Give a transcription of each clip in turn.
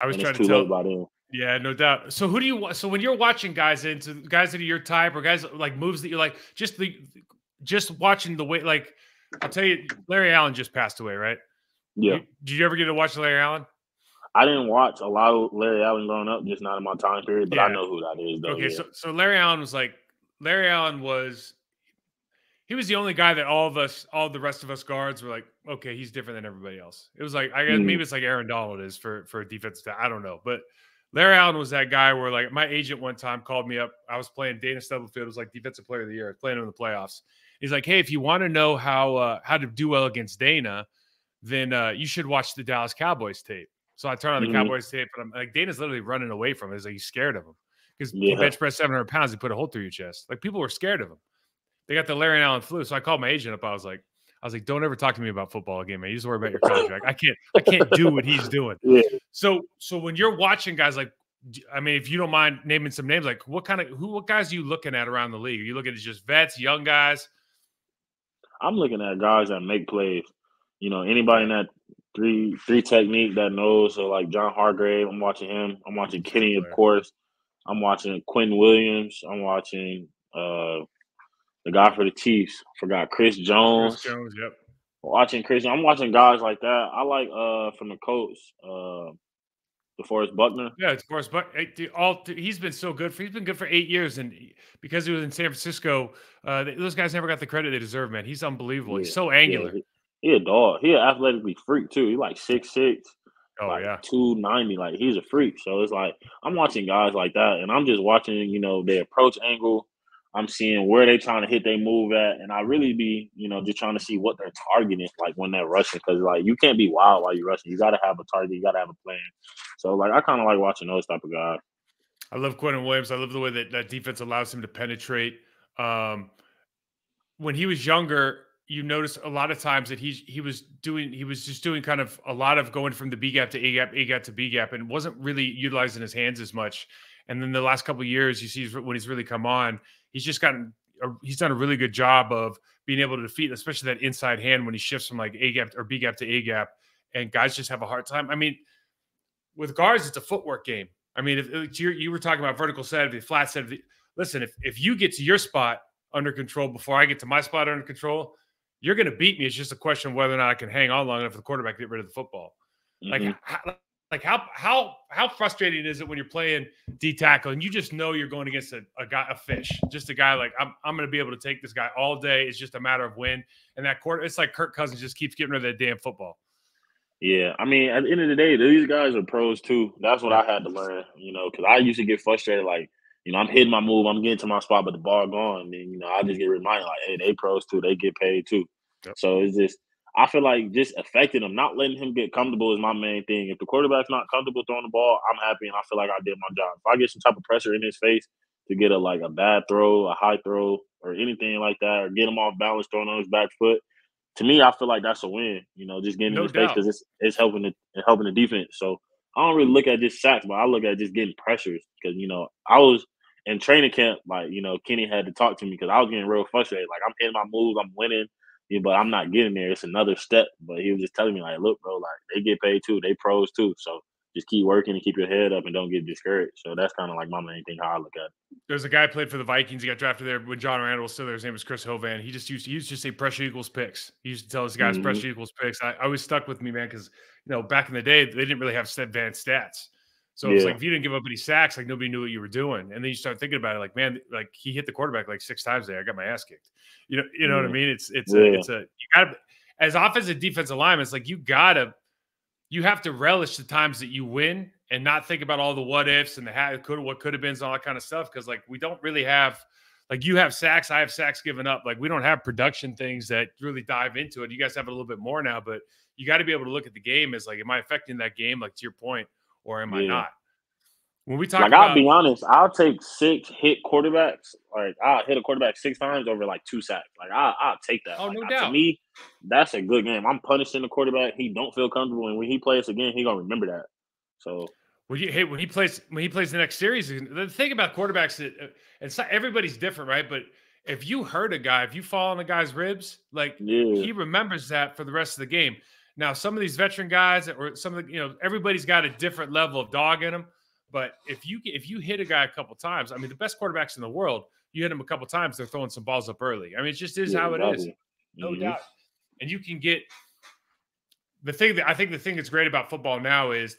I was and it's trying to too late tell. by then. Yeah, no doubt. So who do you so when you're watching guys that are your type or guys like moves that you like, just watching the way like I'll tell you, Larry Allen just passed away, right? Yeah. Did you ever get to watch Larry Allen? I didn't watch a lot of Larry Allen growing up, just not in my time period, but I Yeah. know who that is, though. Okay, Yeah. so Larry Allen was he was the only guy that all the rest of us guards were like, okay, he's different than everybody else. It was like I guess Mm, maybe it's like Aaron Donald is for a defensive tackle. I don't know, but Larry Allen was that guy where like my agent one time called me up. I was playing Dana Stubblefield. It was like defensive player of the year. I was playing him in the playoffs. He's like, hey, if you want to know how to do well against Dana, then you should watch the Dallas Cowboys tape. So I turn on the mhm. Cowboys tape, and I'm like, Dana's literally running away from it. He's like, he's scared of him because he Yeah. bench pressed 700 pounds. He put a hole through your chest. Like people were scared of him. They got the Larry Allen flu. So I called my agent up. I was like, don't ever talk to me about football again, man. You just worry about your contract. I can't do what he's doing. Yeah. So when you're watching guys like, I mean, if you don't mind naming some names, like what guys are you looking at around the league? Are you looking at just vets, young guys? I'm looking at guys that make plays. Anybody in Yeah, that three technique that knows. So like John Hargrave, I'm watching him. I'm watching he's a good Kenny, of player. course. I'm watching Quinn Williams. I'm watching the guy for the Chiefs. Forgot Chris Chris Jones. Jones, yep. Watching Chris. I'm watching guys like that. I like from the Colts, DeForest Buckner. Yeah, of course, but he's been so good. He's been good for 8 years, and because he was in San Francisco, those guys never got the credit they deserve. Man, he's unbelievable. He's Yeah, so yeah. angular. He a dog. He an athletically freak too. He like 6'6", Oh like yeah, 290. Like he's a freak. So it's like I'm watching guys like that, and I'm just watching, their approach angle. I'm seeing where they trying to hit their move at, and I really be, just trying to see what they're targeting, like when they're rushing, because like you can't be wild while you're rushing. You got to have a target. You got to have a plan. So like I kind of like watching those type of guys. I love Quentin Williams. I love the way that defense allows him to penetrate. Um, when he was younger, you notice a lot of times that he was just doing kind of a lot of going from the B gap to A gap to B gap, and wasn't really utilizing his hands as much. And then the last couple of years, you see when he's really come on, he's done a really good job of being able to defeat, especially that inside hand when he shifts from like A gap or B gap to A gap, and guys just have a hard time. I mean, with guards, it's a footwork game. I mean, if you were talking about vertical set, the flat set, listen, if you get to your spot under control before I get to my spot under control, you're going to beat me. It's just a question of whether or not I can hang on long enough for the quarterback to get rid of the football. Like, Hmm. how frustrating is it when you're playing D tackle and you just know you're going against a fish, just a guy like I'm going to be able to take this guy all day. It's just a matter of when. And that quarter, it's like Kirk Cousins just keeps getting rid of that damn football. Yeah, I mean, at the end of the day, these guys are pros too. That's what Yeah. I had to learn, because I used to get frustrated. Like, I'm hitting my move, I'm getting to my spot, but the ball gone. And then, I just get reminded, like, hey, they pros too. They get paid too. Yep. So it's just, I feel like just affecting him, not letting him get comfortable is my main thing. If the quarterback's not comfortable throwing the ball, I'm happy and I feel like I did my job. If I get some type of pressure in his face to get a bad throw, a high throw, or anything like that, or get him off balance throwing on his back foot, to me, I feel like that's a win. Just getting in No his face doubt. because it's helping the defense. So I don't really look at just sacks, but I look at just getting pressures because I was in training camp. Like Kenny had to talk to me because I was getting real frustrated. Like I'm hitting my moves, I'm winning, but I'm not getting there. It's another step. But he was just telling me like, look, bro, like they get paid too. They pros too. So just keep working and keep your head up and don't get discouraged. So that's kind of like my main thing how I look at it. There's a guy who played for the Vikings. He got drafted there when John Randall was still there. His name was Chris Hovan. He used to say pressure equals picks. He used to tell his guys Hmm. pressure equals picks. I always stuck with me, man, because back in the day they didn't really have advanced stats. So it was Yeah. like if you didn't give up any sacks, like nobody knew what you were doing. And then you start thinking about it, like, man, like he hit the quarterback like 6 times there. I got my ass kicked. You know what I Yeah. mean? It's Yeah. you gotta, as offensive defensive linemen, it's like you have to relish the times that you win and not think about all the what ifs and what could have been and all that kind of stuff. Cause like we don't really have, like you have sacks, I have sacks given up. Like we don't have production things that really dive into it. You guys have it a little bit more now, but you got to be able to look at the game as like, am I affecting that game? Like to your point, or am I Yeah. not? When we talk Like I'll about, be honest, I'll take 6 hit quarterbacks. Like I'll hit a quarterback 6 times over like 2 sacks. Like I'll take that. oh, Like no to doubt. me, that's a good game. I'm punishing the quarterback. He don't feel comfortable, and when he plays again, he gonna remember that. So When he plays the next series, the thing about quarterbacks that it's not everybody's different, right? But if you hurt a guy, if you fall on the guy's ribs, like yeah, he remembers that for the rest of the game. Now, some of these veteran guys, or some of the, everybody's got a different level of dog in them. But if you hit a guy a couple times, I mean, the best quarterbacks in the world, you hit them a couple times, they're throwing some balls up early. I mean, it just is Yeah, how it is, exactly. no Hmm. doubt. And you can get the thing that I think the thing that's great about football now is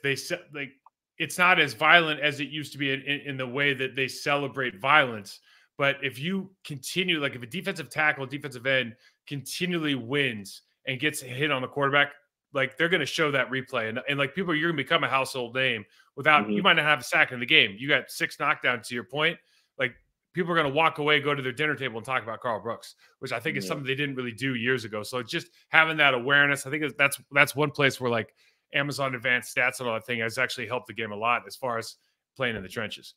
like it's not as violent as it used to be in the way that they celebrate violence. But if you continue, like if a defensive tackle, defensive end continually wins and gets hit on the quarterback, like they're going to show that replay, and like people, you're going to become a household name without Hmm. you might not have a sack in the game. You got 6 knockdowns to your point, like people are going to walk away, go to their dinner table, and talk about Karl Brooks, which I think is Yeah. something they didn't really do years ago. So just having that awareness, I think that's one place where like Amazon Advanced Stats and all that thing has actually helped the game a lot as far as playing in the trenches.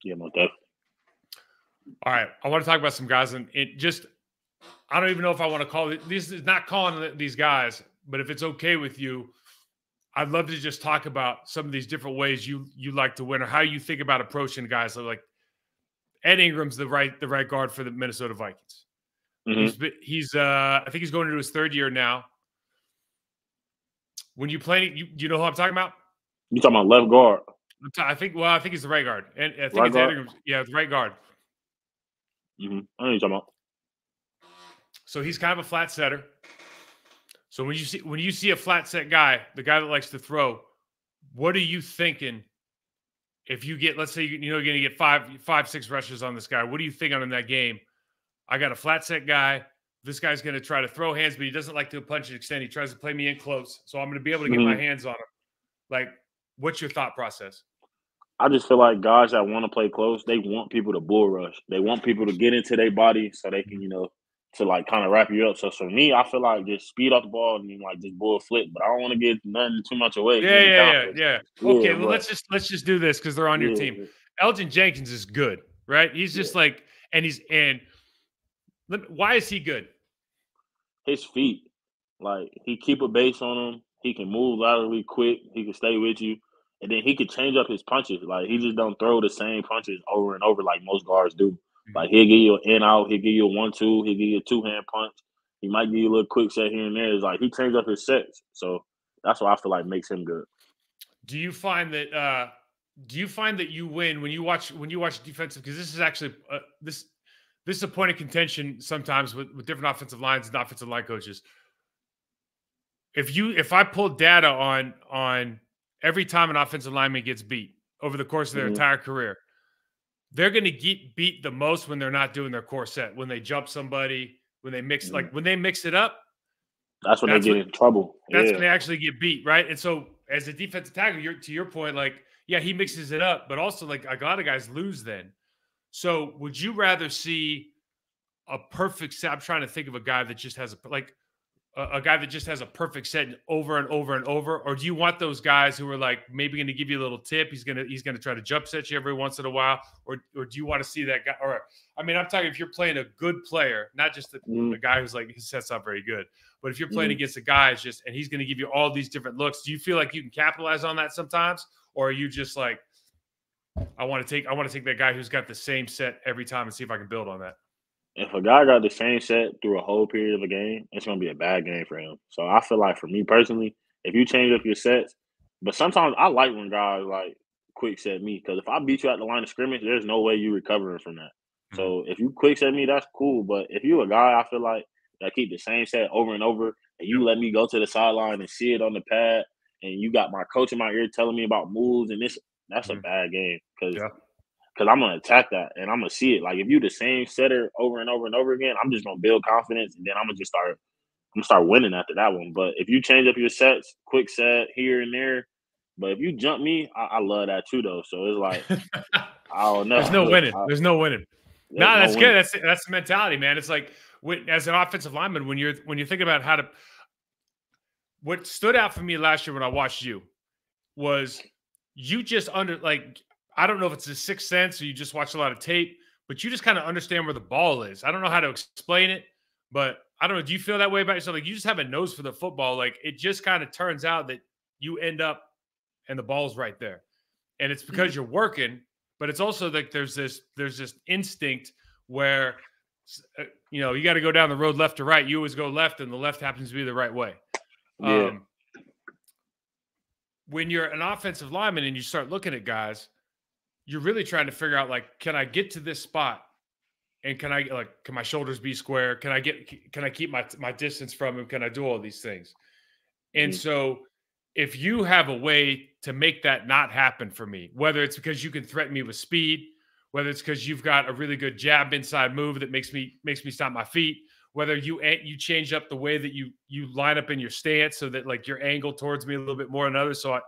Yeah, most definitely. All right, I want to talk about some guys, and it just I don't even know if I want to call it. This is not calling these guys, but if it's okay with you, I'd love to just talk about some of these different ways you like to win, or how you think about approaching guys. So like Ed Ingram's the right guard for the Minnesota Vikings. Hmm. He's I think he's going into his 3rd year now. When you play, you know who I'm talking about? You talking about left guard, I think he's the right guard, and I think right it's Ed guard? Ingram. Yeah, the right guard. Hmm. I know what you talking about. So he's kind of a flat setter. So when you see a flat set guy, the guy that likes to throw, what are you thinking? If you get, let's say, you're going to get five, 6 rushes on this guy, what are you thinking in that game? I got a flat set guy. This guy's going to try to throw hands, but he doesn't like to punch and extend. He tries to play me in close, so I'm going to be able to get my Hmm. hands on him. Like, what's your thought process? I just feel like guys that want to play close, they want people to bull rush. They want people to get into their body so they can, Mhm. to like kind of wrap you up. So for me, I feel like just speed off the ball and then like just bull flip. But I don't want to get nothing too much away. Yeah, Give me yeah, yeah, confidence. yeah. Yeah, Okay, well, but let's just do this because they're on your yeah, team. Elgin Jenkins is good, right? He's yeah. just like, and why is he good? His feet, like he keep a base on him. He can move laterally quick. He can stay with you, and then he can change up his punches. Like he just don't throw the same punches over and over like most guards do. Mhm. Like he'll give you an in out. He'll give you a 1-2. He'll give you a 2 hand punch. He might give you a little quick set here and there. It's like he changed up his sets. So that's what I feel like makes him good. Do you find that you win when you watch defensive, because this is actually this is a point of contention sometimes with different offensive lines and offensive line coaches. If I pull data on every time an offensive lineman gets beat over the course of their Hmm. entire career, they're going to get beat the most when they're not doing their core set, when they jump somebody, when they mix Hmm. like when they mix it up, That's when they that's get what in trouble. that's Yeah. when they actually get beat, right? And so as a defensive tackle, to your point, like, yeah, he mixes it up, but also like a lot of guys lose then. So would you rather see a perfect set? I'm trying to think of a guy that just has a guy that just has a perfect set over and over and over, or do you want those guys who are like maybe going to give you a little tip? He's gonna try to jump set you every once in a while, or do you want to see that guy? Or I mean, I'm talking if you're playing a good player, not just Hmm. a guy who's like his set's not very good, but if you're playing Hmm. against a guy who's just and he's going to give you all these different looks, do you feel like you can capitalize on that sometimes, or are you just like I want to take that guy who's got the same set every time and see if I can build on that? If a guy got the same set through a whole period of a game, it's gonna be a bad game for him. So I feel like for me personally, if you change up your sets, but sometimes I like when guys like quick set me because if I beat you at the line of scrimmage, there's no way you recovering from that. Mhm. So if you quick set me, that's cool. But if you a guy, I feel like that keep the same set over and over, and you Yep. let me go to the sideline and see it on the pad, and you got my coach in my ear telling me about moves and this, that's a Mhm. bad game because Yeah. I'm gonna attack that and I'm gonna see it. Like if you the same setter over and over and over again, I'm just gonna build confidence and then I'm gonna start winning after that one. But if you change up your sets, quick set here and there, but if you jump me, I love that too though. So it's like I don't know. There's no winning. There's no winning. There's No, no that's good. winning. That's the mentality, man. It's like as an offensive lineman, when you're thinking about how to. What stood out for me last year when I watched you was you just I don't know if it's a sixth sense or you just watch a lot of tape, but you just kind of understand where the ball is. I don't know how to explain it, but I don't know. Do you feel that way about yourself? Like you just have a nose for the football. Like it just kind of turns out that you end up and the ball's right there. And it's Mhm. because you're working, but it's also like there's this instinct where you got to go down the road left to right. You always go left, and the left happens to be the right way. Yeah. Um, when you're an offensive lineman and you start looking at guys, you're really trying to figure out like, can I get to this spot? And can my shoulders be square? Can I keep my distance from him? Can I do all these things? And Mhm. so if you have a way to make that not happen for me, whether it's because you can threaten me with speed, whether it's because you've got a really good jab inside move that makes me stop my feet, whether you change up the way that you line up in your stance so that like your angle towards me a little bit more than others, so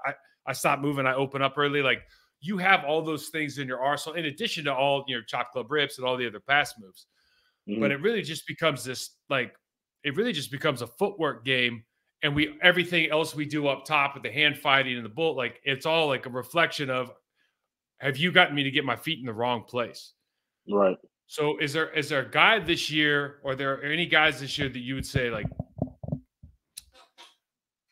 I stop moving, I open up early. Like you have all those things in your arsenal, in addition to all your chop club rips and all the other pass moves. But Mhm. it really just becomes this like it really just becomes a footwork game, and we everything else we do up top with the hand fighting and the bull, like it's all like a reflection of, have you gotten me to get my feet in the wrong place? Right. So is there a guy this year, or there are any guys this year that you would say like,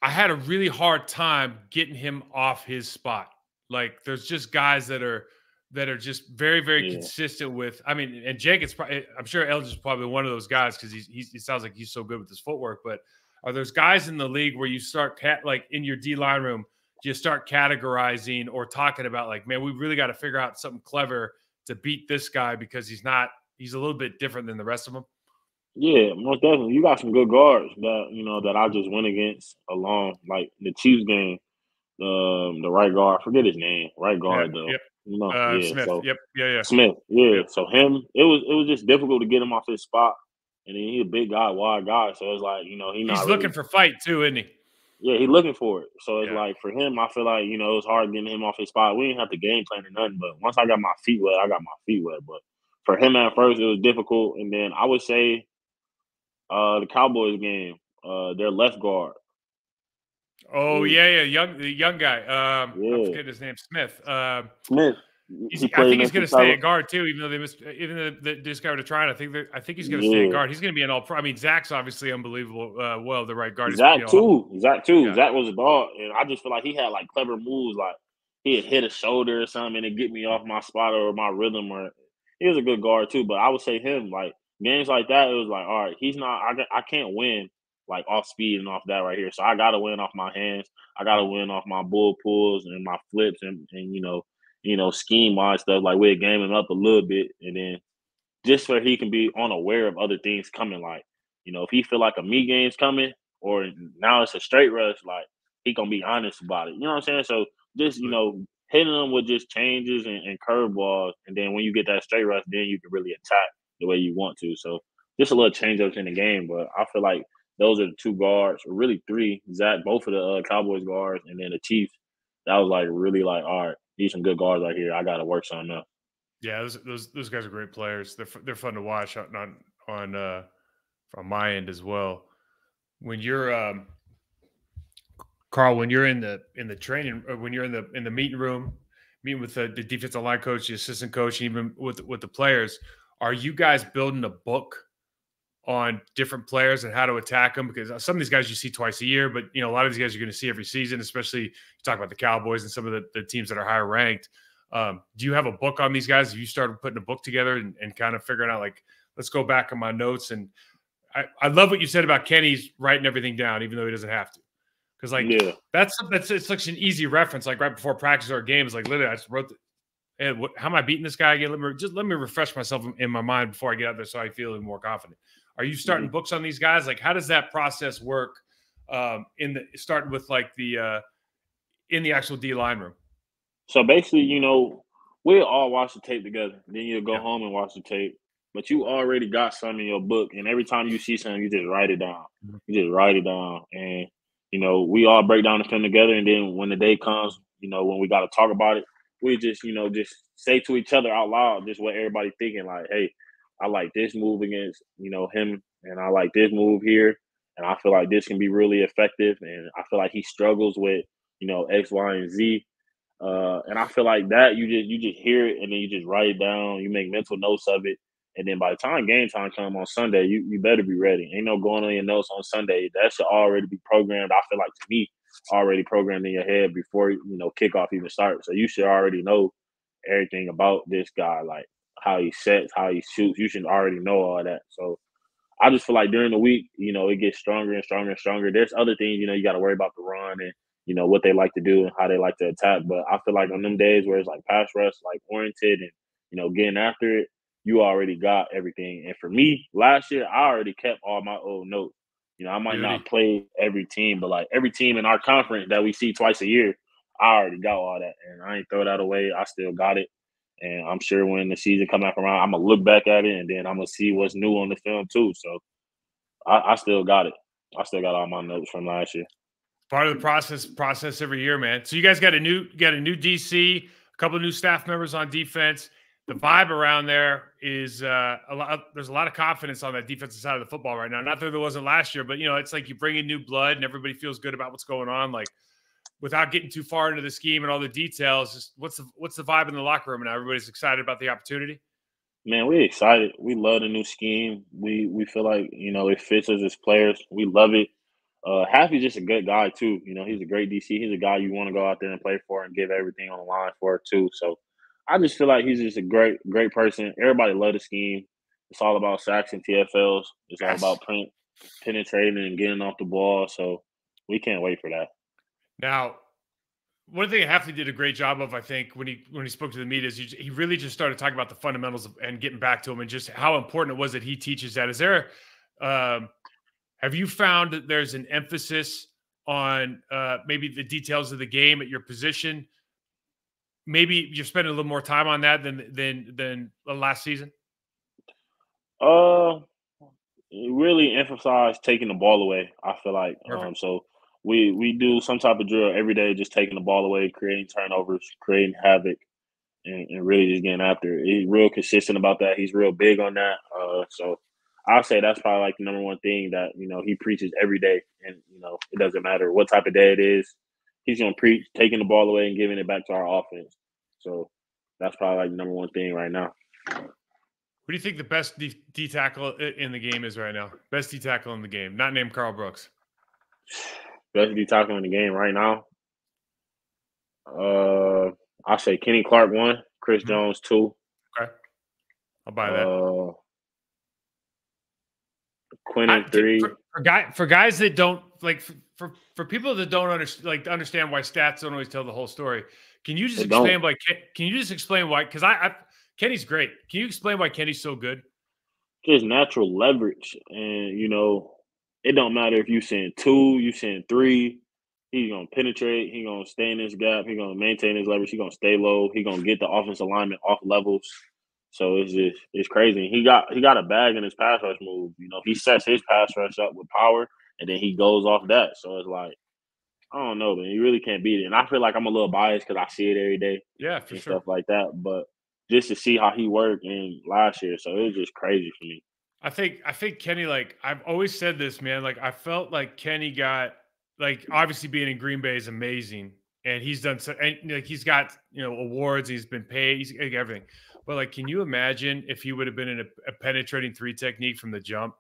I had a really hard time getting him off his spot? Like there's just guys that are just very, very Yeah. consistent with. I mean, and Jenkins, I'm sure Elgin is probably one of those guys because he sounds like he's so good with his footwork. But are those guys in the league where you start like in your D line room, you start categorizing or talking about like, man, we really got to figure out something clever to beat this guy because he's a little bit different than the rest of them. Yeah, most definitely. You got some good guards that that I just went against along like the Chiefs game. The right guard, I forget his name. Right Yeah. guard though. Yep. Yeah. Smith. So Yep. Yeah. Yeah. Smith, yeah. Yep. So him, it was just difficult to get him off his spot. And then he a big guy, wide guy. So it's like, he He's not looking really for fight too, isn't he? yeah, he looking for it. So it's Yeah. like for him, I feel like, it was hard getting him off his spot. We didn't have to game plan or nothing, but once I got my feet wet, I got my feet wet. But for him at first it was difficult. And then I would say the Cowboys game, their left guard. Oh Is yeah, yeah, the young guy. I'm yeah. forgetting his name, Smith. Smith. He I played think he's Memphis going to stay Tyrant. at guard too, even though they missed, even though they discovered trying. I think he's going to stay at Yeah. guard. He's going to be an all pro. I mean, Zach's obviously unbelievable. Well, the right guard is, Zach too. Zach too. yeah, Zach was a dog, and I just feel like he had like clever moves, like he'd hit a shoulder or something and it get me off my spot or my rhythm. Or he was a good guard too, but I would say him like games like that. It was like, all right, he's not. I can't win like off speed and off that right here. So I got to win off my hands. I got to win off my bull pulls and my flips and scheme wise stuff. Like we'd game him up a little bit, and then just so he can be unaware of other things coming. Like, if he feel like a me game's coming or now it's a straight rush, like he gonna be honest about it. You know what I'm saying? So just hitting them with just changes and curveballs, and then when you get that straight rush, then you can really attack the way you want to. So just a little change ups in the game, but I feel like those are the two guards, or really three. Zach, both of the Cowboys guards, and then the Chiefs. That was like really like, all right, these some good guards right here. I got to work something up. yeah. Those guys are great players. They're fun to watch on from my end as well. When you're Carl, when you're in the training, or when you're in the meeting room, meeting with the defensive line coach, the assistant coach, even with the players, are you guys building a book on different players and how to attack them? Because some of these guys you see twice a year, but a lot of these guys you're going to see every season. Especially you talk about the Cowboys and some of the teams that are higher ranked. Do you have a book on these guys? Have you started putting a book together and kind of figuring out like, let's go back on my notes? And I love what you said about Kenny's writing everything down, even though he doesn't have to. Because like Yeah. that's it's such an easy reference. Like right before practice or a game, it's like literally I just wrote hey, how am I beating this guy again? Let me refresh myself in my mind before I get out there so I feel even more confident. Are you starting Mhm. books on these guys? Like how does that process work? In the starting with like the in the actual D line room. So basically, we'll all watch the tape together. Then you'll go Yeah. home and watch the tape. But you already got some in your book, and every time you see something, you just write it down. Mhm. You just write it down, and we all break down the film together. And then when the day comes, when we got to talk about it, we just just say to each other out loud just what everybody thinking. Like, hey, I like this move against him, and I like this move here, and I feel like this can be really effective. And I feel like he struggles with X, Y, and Z, and I feel like that you just hear it and then you just write it down. You make mental notes of it, and then by the time game time come on Sunday, you better be ready. Ain't no going on your notes on Sunday. That should already be programmed. I feel like to me, already programmed in your head before kickoff even starts. So you should already know everything about this guy, like how he sets, how he shoots. You should already know all that. So I just feel like during the week, it gets stronger and stronger and stronger. There's other things, you got to worry about the run and what they like to do and how they like to attack. But I feel like on them days where it's like pass rush, like oriented and getting after it, you already got everything. And for me, last year I already kept all my old notes. I might not Beauty. play every team, but like every team in our conference that we see twice a year, I already got all that, and I ain't throw that away. I still got it, and I'm sure when the season come back around, I'm gonna look back at it, and then I'm gonna see what's new on the film too. So I still got it. I still got all my notes from last year. Part of the process every year, man. So you guys got a new DC, a couple of new staff members on defense. The vibe around there is a lot. There's a lot of confidence on that defensive side of the football right now. Not that there wasn't last year, but it's like you bring in new blood and everybody feels good about what's going on. Like without getting too far into the scheme and all the details, just what's the vibe in the locker room now? Everybody's excited about the opportunity. Man, we excited. We love the new scheme. We feel like it fits us as players. We love it. Happy's just a good guy too. He's a great DC. He's a guy you want to go out there and play for and give everything on the line for too. So I just feel like he's just a great person. Everybody love the scheme. It's all about sacks and TFLs. It's all Yes. about penetrating and getting off the ball. So we can't wait for that. Now, one thing Hafley did a great job of, I think, when he spoke to the media, is he really just started talking about the fundamentals and getting back to them, and just how important it was that he teaches that. Is there, um, have you found that there's an emphasis on maybe the details of the game at your position? Maybe you're spending a little more time on that than the last season. Uh, really emphasize taking the ball away. I feel like Perfect. so we do some type of drill every day, just taking the ball away, creating turnovers, creating havoc, and really just getting after it. He's real consistent about that. He's real big on that. So I'll say that's probably like the number one thing that he preaches every day, and it doesn't matter what type of day it is. He's gonna preach taking the ball away and giving it back to our offense. So that's probably like the number one thing right now. Who do you think the best D tackle in the game is right now? Best D tackle in the game, not named Karl Brooks. Best be talking in the game right now. Uh, I say Kenny Clark one, Chris Mhm. Jones two, Okay, I'll buy that. uh, Quentin For, three. for guys that don't like for people that don't understand understand why stats don't always tell the whole story. Can you just They don't. explain why? Can you just explain why? Because I Kenny's great. Can you explain why Kenny's so good? Just natural leverage, and it don't matter if you send two, you send three. He gonna penetrate. He gonna stay in this gap. He gonna maintain his leverage. He gonna stay low. He gonna get the offense alignment off levels. So it's crazy. He got a bag in his pass rush move. He sets his pass rush up with power, and then he goes off that. So it's like I don't know, man. You really can't beat it. And I feel like I'm a little biased because I see it every day Yeah, for and sure. stuff like that. But just to see how he worked in last year, so it was just crazy for me. I think Kenny, like I've always said this, man. Like I felt like Kenny got like obviously being in Green Bay is amazing, and he's done so, and like he's got awards, he's been paid, he's like, everything. But like, can you imagine if he would have been in a penetrating three technique from the jump?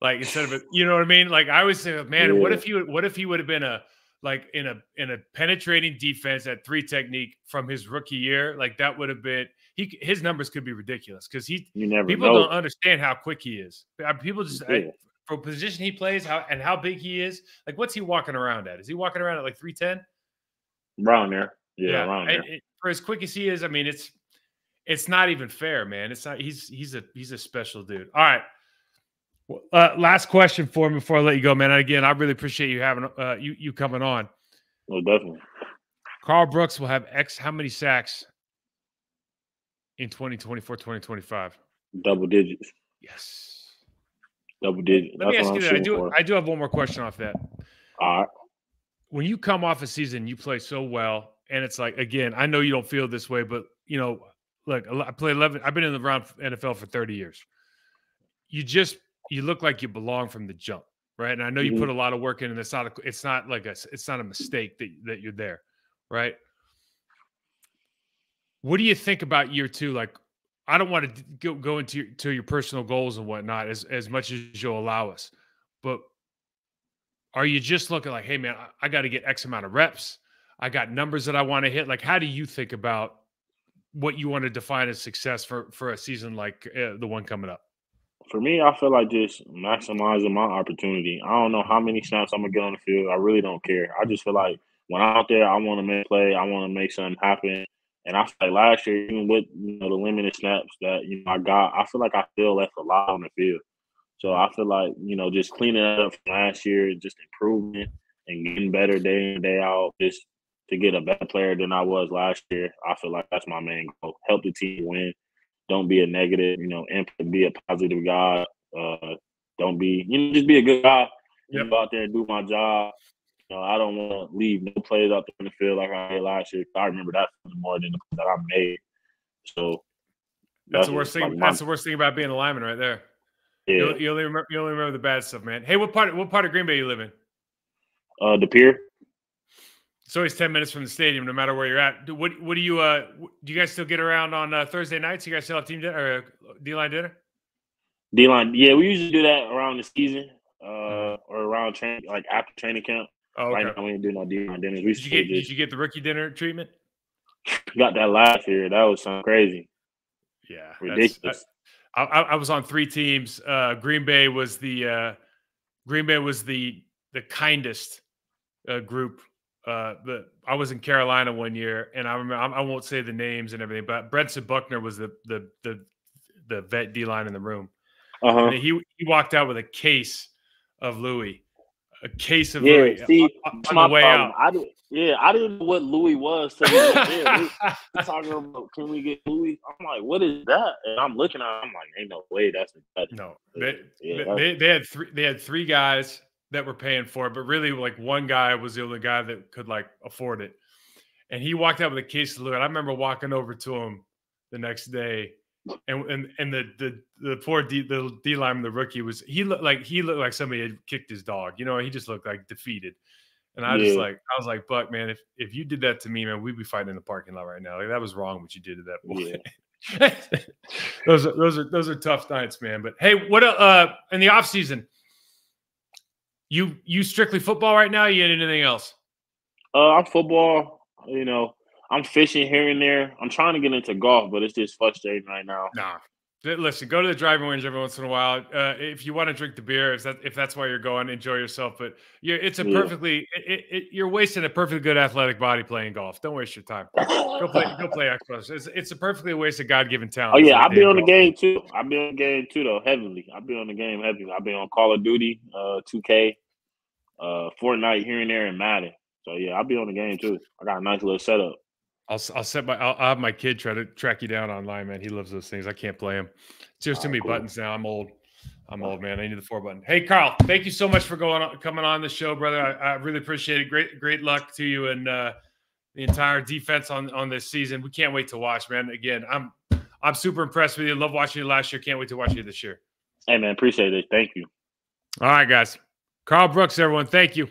Like instead of you know what I mean? Like I always say, man, Yeah, what if he would have been a like in a penetrating defense at three technique from his rookie year? Like that would have been his numbers could be ridiculous because you never people don't know. understand how quick he is. People just Yeah, for a position he plays, how big he is. Like what's he walking around at? Is he walking around at like 310? around there. Yeah, Yeah, around there. for as quick as he is, I mean it's not even fair, man. It's not. He's a special dude. All right. Well, last question for me before I let you go, man. And again, I really appreciate you having you coming on. No, definitely Karl Brooks will have X how many sacks in 2024, 2025? double digits. Yes. Double Let, digits. let me That's what ask I'm you that. shooting for. I do have one more question off that. All right. When you come off a season, you play so well, and it's like again, I know you don't feel this way, but look, I play 11. I've been in the round NFL for 30 years. You just you look like you belong from the jump, right? And I know you Hmm. put a lot of work in, and it's not like it's not a mistake that you're there, right? What do you think about year two? Like, I don't want to go into your personal goals and whatnot as much as you'll allow us, but are you just looking like, hey man, I got to get X amount of reps. I got numbers that I want to hit. Like, how do you think about what you want to define as success for a season like the one coming up? For me, I feel like just maximizing my opportunity. I don't know how many snaps I'm gonna get on the field. I really don't care. I just feel like when I'm out there, I want to make a play. I want to make something happen. And I feel like last year, even with the limited snaps that I got, I feel like I still left a lot on the field. So Mhm. I feel like just cleaning it up from last year, just improving and getting better day in day out, just to get a better player than I was last year. I feel like that's my main goal. Help the team win. Don't be a negative, and be a positive guy. Uh, don't be, just be a good guy and Yep. go out there and do my job. I don't want to leave no plays out there in the field like I did last year. I remember that more than the plays that I made. So That's that's the worst just like thing. my That's the worst thing about being a lineman, right there. yeah. You only remember the bad stuff, man. Hey, what part of Green Bay you live in? The pier. It's always 10 minutes from the stadium, no matter where you're at. What do you do? You guys still get around on Thursday nights? You guys still have team dinner or D-line dinner? D-line, yeah, we usually do that around the season, Mhm. or around training, like after training camp. Oh, Right okay. now, we ain't doing no D-line dinners. We still Did just you get the rookie dinner treatment? got that last year. That was something crazy, Yeah, that's ridiculous. I was on 3 teams. Green Bay was the kindest group. But I was in Carolina one year, and I remember I won't say the names and everything, but Brenson Buckner was the vet D line in the room, Uh and huh. he walked out with a case of Louis, Yeah. See, that's on the my way problem. out. I didn't know what Louis was till we went there. They talking about, can we get Louis? I'm like, what is that? And I'm looking at it, I'm like, ain't no way that's the No, yeah, that's they had 3 guys that were paying for it, but really like one guy was the only guy that could like afford it. And he walked out with a case of Louis. And I remember walking over to him the next day, and the poor the D lineman, the rookie he looked like somebody had kicked his dog. He just looked like defeated. And yeah, I was like, Buck, man, if you did that to me, man, we'd be fighting in the parking lot right now. Like that was wrong what you did to that yeah. boy. Those are tough nights, man. But hey, what in the off season? You strictly football right now? You get anything else? I'm football. I'm fishing here and there. I'm trying to get into golf, but it's just frustrating right now. Nah. Listen, go to the driving range every once in a while. If you want to drink the beer, if that's why you're going, enjoy yourself. But it's a Yeah. you're wasting a perfectly good athletic body playing golf. Don't waste your time. Go play Xbox. It's a perfectly wasted God given Oh talent to yeah, play I'll be damn on the golf. game too. I'll be on the game too though, heavily. I'll be on the game heavily. I'll be on Call of Duty, 2K, Fortnite here and there, and Madden. So yeah, I'll be on the game too. I got a nice little setup. I'll have my kid try to track you down online, man. He loves those things. I can't play them. It's just too All right, many cool. buttons now. I'm old. Man. I need the 4 button. Hey, Karl, thank you so much for coming on the show, brother. I really appreciate it. Great luck to you and the entire defense on this season. We can't wait to watch, man. Again, I'm super impressed with you. Love watching you last year. Can't wait to watch you this year. Hey man, appreciate it. Thank you. All right, guys. Karl Brooks, everyone. Thank you.